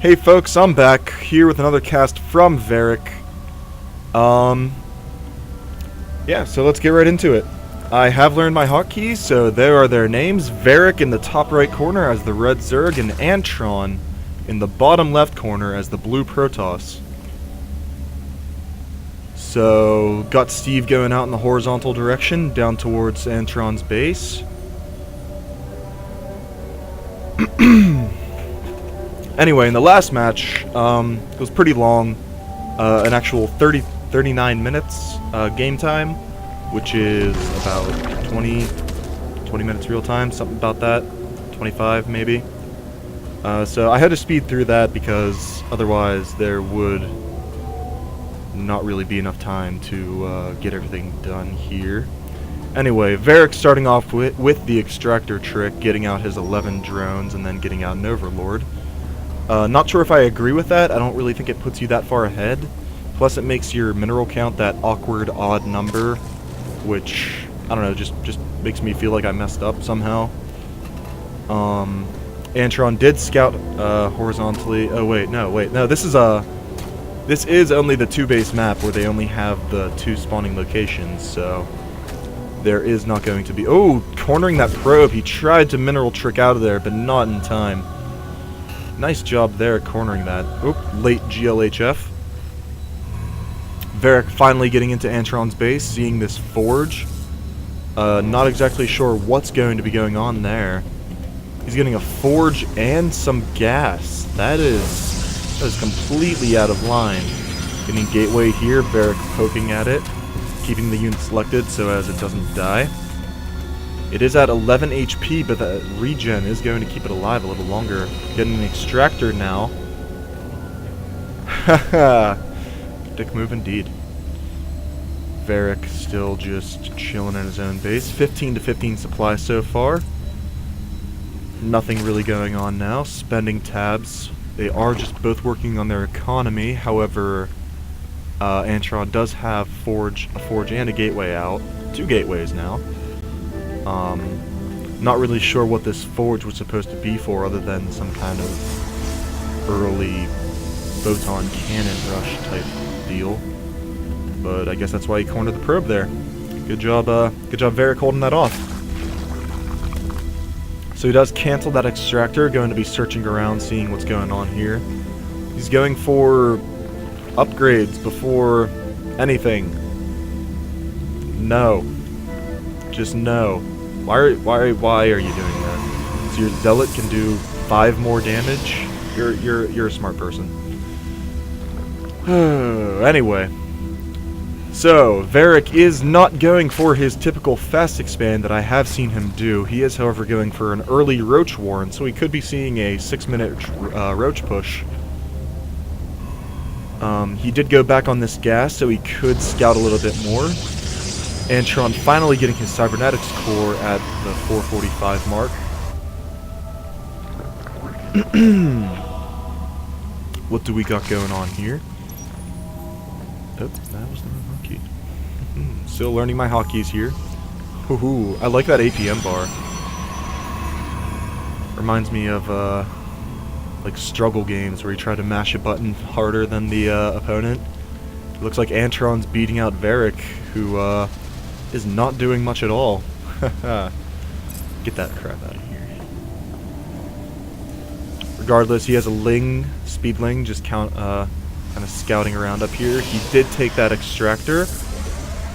Hey folks, I'm back here with another cast from Varek. Yeah, so let's get right into it. I have learned my hotkeys, so there are their names. Varek in the top right corner as the red Zerg, and Antron in the bottom left corner as the blue Protoss. So, got Steve going out in the horizontal direction, down towards Antron's base. Anyway, in the last match, it was pretty long, an actual 39 minutes game time, which is about 20 minutes real time, something about that, 25 maybe. So I had to speed through that because otherwise there would not really be enough time to get everything done here. Anyway, Varek starting off with the extractor trick, getting out his 11 drones and then getting out an overlord. Not sure if I agree with that. I don't really think it puts you that far ahead. Plus, it makes your mineral count that awkward, odd number, which, I don't know, just makes me feel like I messed up somehow. Antron did scout horizontally. Oh, wait, no, this is only the 2-base map where they only have the 2 spawning locations, so there is not going to be... Oh, cornering that probe. He tried to mineral trick out of there, but not in time. Nice job there cornering that. Oop, late GLHF. Varek finally getting into Antron's base, seeing this forge. Not exactly sure what's going to be going on there. He's getting a forge and some gas. That is completely out of line. Getting gateway here, Varek poking at it, keeping the unit selected so as it doesn't die. It is at 11 HP, but that regen is going to keep it alive a little longer. Getting an extractor now. Haha. Dick move indeed. Varek still just chilling in his own base. 15 to 15 supply so far. Nothing really going on now. Spending tabs. They are just both working on their economy. However, Antron does have a forge and a gateway out. 2 gateways now. Not really sure what this forge was supposed to be for other than some kind of early photon cannon rush type deal. But I guess that's why he cornered the probe there. Good job Varek holding that off. So he does cancel that extractor, going to be searching around, seeing what's going on here. He's going for upgrades before anything. No. Just no. Why are you doing that? So your zealot can do 5 more damage? You're a smart person. Anyway. So, Varek is not going for his typical fast expand that I have seen him do. He is, however, going for an early roach warren, so we could be seeing a 6-minute roach push. He did go back on this gas, so he could scout a little bit more. Antron finally getting his cybernetics core at the 445 mark. What do we got going on here? Oh, that was the wrong hotkey. Still learning my hotkeys here. Hoo-hoo, I like that APM bar. Reminds me of like struggle games where you try to mash a button harder than the opponent. It looks like Antron's beating out Varek, who is not doing much at all. Get that crap out of here. Regardless, he has a Ling, speed Ling, just kind of scouting around up here. He did take that extractor.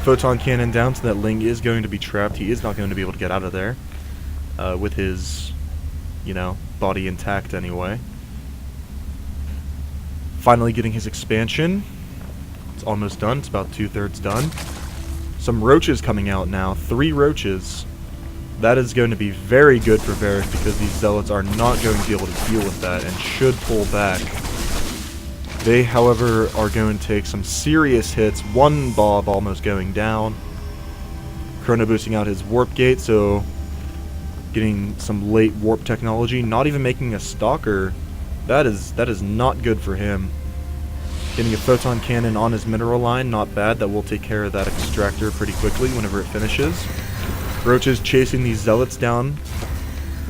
Photon cannon down, so that Ling is going to be trapped. He is not going to be able to get out of there. With his, body intact anyway. Finally getting his expansion. It's almost done. It's about 2/3 done. Some roaches coming out now. 3 roaches. That is going to be very good for Varek because these zealots are not going to be able to deal with that and should pull back. They, however, are going to take some serious hits. 1 Bob almost going down. Chrono boosting out his warp gate, so getting some late warp technology. Not even making a stalker. That is not good for him. Getting a photon cannon on his mineral line, not bad. That will take care of that extractor pretty quickly whenever it finishes. Roaches chasing these zealots down.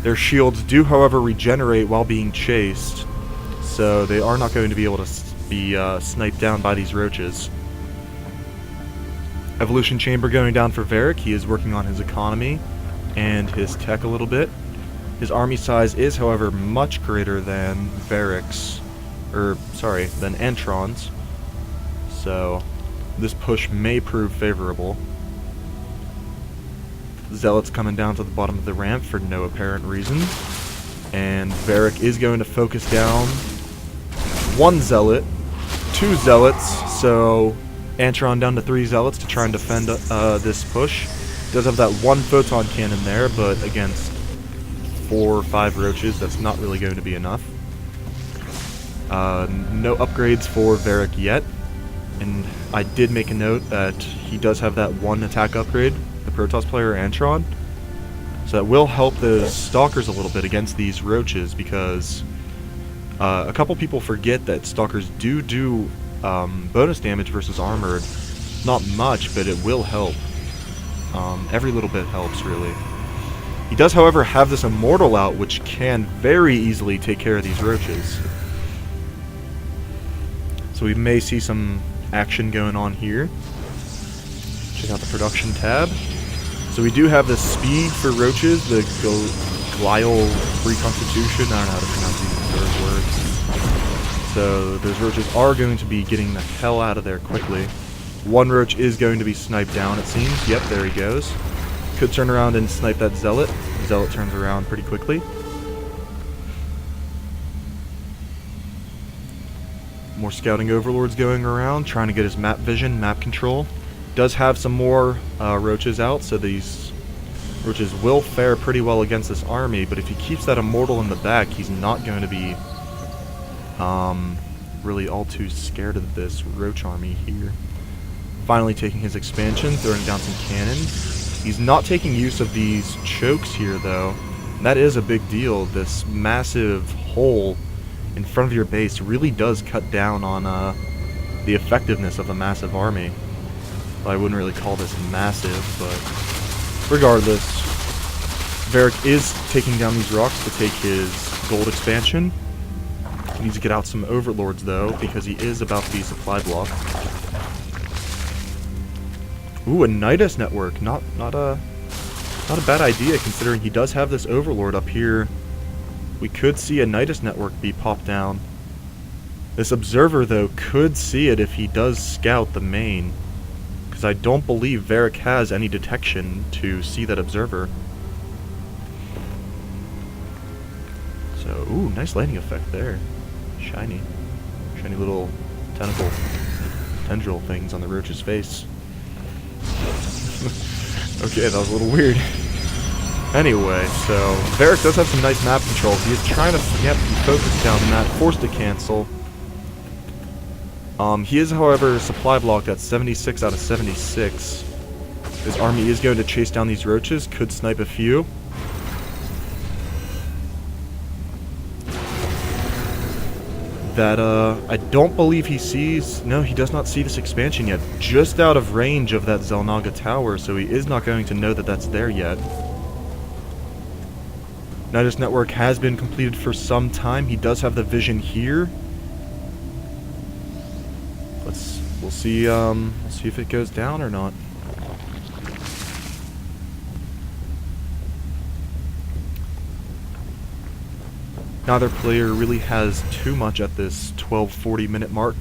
Their shields do, however, regenerate while being chased. so they are not going to be able to be sniped down by these roaches. Evolution Chamber going down for Varek. He is working on his economy and his tech a little bit. His army size is, however, much greater than Varek's, than Antron's. So this push may prove favorable. Zealots coming down to the bottom of the ramp for no apparent reason. And Varek is going to focus down one zealot, 2 zealots, so Antron down to 3 zealots to try and defend this push. Does have that 1 photon cannon there, but against 4 or 5 roaches, that's not really going to be enough. No upgrades for Varek yet, and I did make a note that he does have that 1 attack upgrade, the Protoss player Antron, so that will help those Stalkers a little bit against these roaches, because a couple people forget that Stalkers do bonus damage versus armored. Not much, but it will help. Every little bit helps, really. He does, however, have this Immortal out, which can very easily take care of these roaches. So we may see some action going on here. Check out the production tab. So we do have the speed for roaches, the glial reconstitution. I don't know how to pronounce these third words. So those roaches are going to be getting the hell out of there quickly. One roach is going to be sniped down, it seems. Yep, there he goes. Could turn around and snipe that zealot. The zealot turns around pretty quickly. More scouting overlords going around, trying to get his map vision, map control. Does have some more roaches out, so these roaches will fare pretty well against this army, but if he keeps that Immortal in the back, he's not going to be really all too scared of this roach army here. Finally taking his expansion, throwing down some cannons. He's not taking use of these chokes here, though. That is a big deal. This massive hole in front of your base really does cut down on the effectiveness of a massive army. Well, I wouldn't really call this massive, but regardless, Varek is taking down these rocks to take his gold expansion. He needs to get out some overlords, though, because he is about to be supply blocked. Ooh, a Nidus network. Not a bad idea, considering he does have this overlord up here. We could see a Nidus network be popped down. This observer, though, could see it if he does scout the main, because I don't believe Varek has any detection to see that observer. So, ooh, nice landing effect there. Shiny little tendril things on the roach's face. Okay, that was a little weird. Anyway, so Varek does have some nice map control. He is trying to get focus down in that, forced to cancel. He is, however, supply blocked at 76 out of 76. His army is going to chase down these roaches, could snipe a few. That, I don't believe he sees... No, he does not see this expansion yet. Just out of range of that Xel'Naga tower, so he is not going to know that that's there yet. Nidus network has been completed for some time. He does have the vision here. We'll see if it goes down or not. Neither player really has too much at this 12:40 minute mark.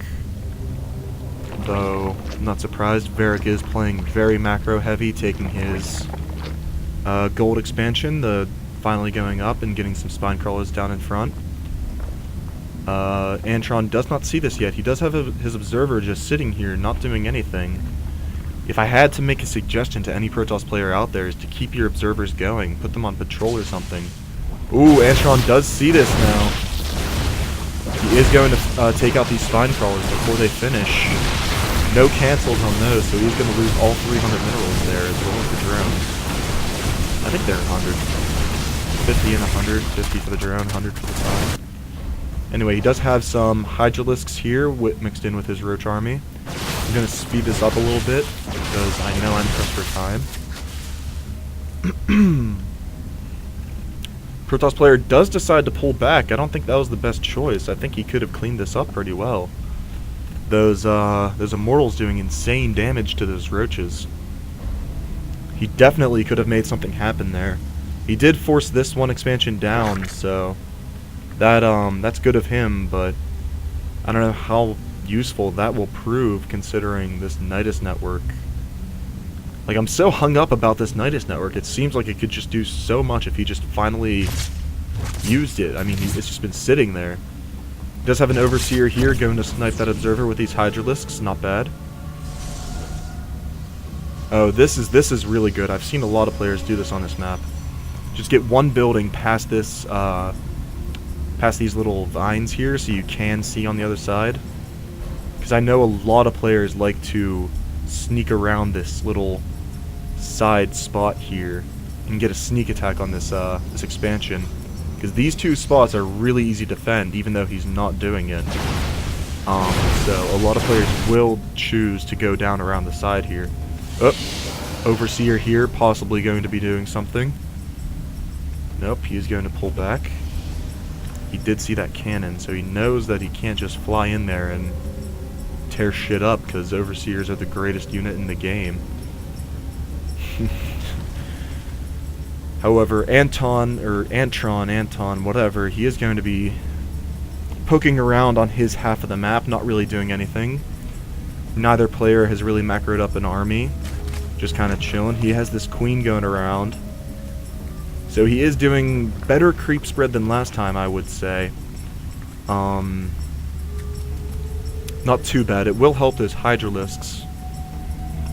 Though, I'm not surprised, Varek is playing very macro heavy, taking his gold expansion, finally going up and getting some spine crawlers down in front. Antron does not see this yet. He does have his observer just sitting here, not doing anything. If I had to make a suggestion to any Protoss player out there, is to keep your observers going, put them on patrol or something. Ooh, Antron does see this now. He is going to take out these spine crawlers before they finish. No cancels on those, so he's going to lose all 300 minerals there, as well as the drone. I think they're 100. 50 and 100. 50 for the drone, 100 for the spine. Anyway, he does have some Hydralisks here mixed in with his roach army. I'm going to speed this up a little bit, because I know I'm pressed for time. Protoss player does decide to pull back. I don't think that was the best choice. I think he could have cleaned this up pretty well. Those Immortals doing insane damage to those roaches. He definitely could have made something happen there. He did force this one expansion down, so that's good of him, but I don't know how useful that will prove considering this Nidus network. Like, I'm so hung up about this Nidus network. It seems like it could just do so much if he just finally used it. I mean, it's just been sitting there. Does have an Overseer here going to snipe that Observer with these Hydralisks. Not bad. Oh, this is really good. I've seen a lot of players do this on this map. Just get one building past this, past these little vines here, so you can see on the other side. Because I know a lot of players like to sneak around this little side spot here and get a sneak attack on this this expansion. Because these two spots are really easy to defend, even though he's not doing it. So a lot of players will choose to go down around the side here. Oh, Overseer here, possibly going to be doing something. Nope, he is going to pull back. He did see that cannon, so he knows that he can't just fly in there and tear shit up, because Overseers are the greatest unit in the game. However, Antron, whatever, he is going to be poking around on his half of the map, not really doing anything. Neither player has really macroed up an army, just kind of chilling. He has this queen going around, so he is doing better creep spread than last time, I would say. Not too bad. It will help those Hydralisks,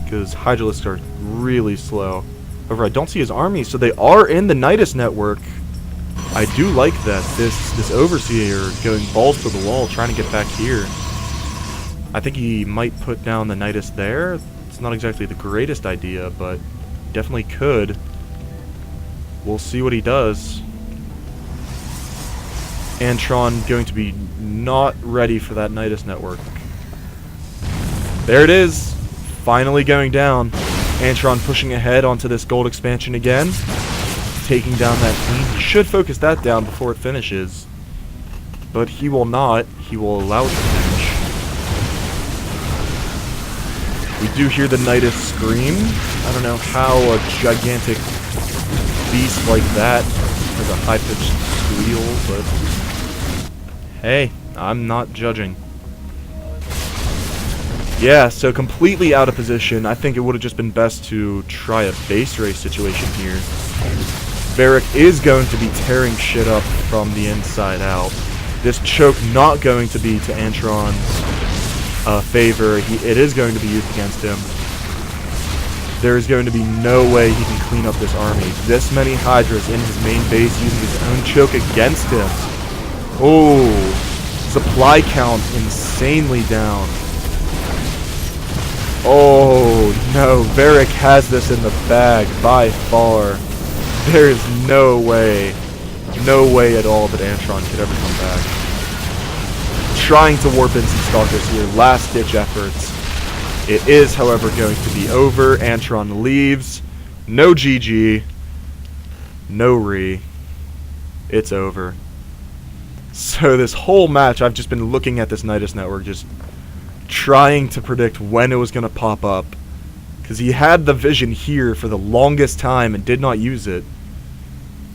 because Hydralisks are really slow. However, I don't see his army, so they are in the Nidus network. I do like that. This Overseer going balls to the wall, trying to get back here. I think he might put down the Nidus there. It's not exactly the greatest idea, but definitely could. We'll see what he does. Antron going to be not ready for that Nidus network. There it is. Finally going down. Antron pushing ahead onto this gold expansion again. Taking down that queen. He should focus that down before it finishes. But he will not. He will allow it to finish. We do hear the Nidus scream. I don't know how a gigantic beast like that has a high-pitched squeal, but hey, I'm not judging. Yeah, so completely out of position. I think it would have just been best to try a base race situation here. Varek is going to be tearing shit up from the inside out. This choke not going to be to Antron's favor. It is going to be used against him. There is going to be no way he can clean up this army. This many Hydras in his main base using his own choke against him. Oh, supply count insanely down. Oh no, Varek has this in the bag by far. There is no way at all that Antron could ever come back. Trying to warp in some Stalkers here, last ditch efforts. It is, however, going to be over. Antron leaves. No GG. No re. It's over. So this whole match, I've just been looking at this Nidus network, just trying to predict when it was going to pop up, because he had the vision here for the longest time and did not use it.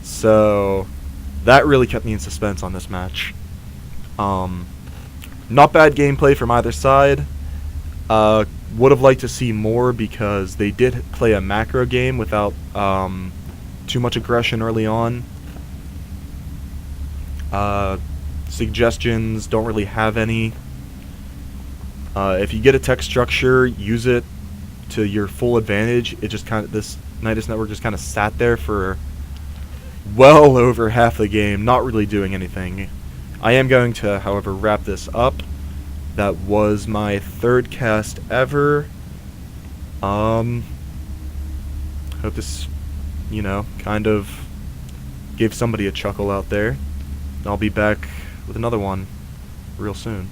So that really kept me in suspense on this match. Not bad gameplay from either side. Would have liked to see more, because they did play a macro game without too much aggression early on. Suggestions don't really have any. If you get a tech structure, use it to your full advantage. It just kind of, this Nidus network just kind of sat there for well over half the game, not really doing anything. I am going to, however, wrap this up. That was my third cast ever. Hope this, kind of gave somebody a chuckle out there. I'll be back with another one real soon.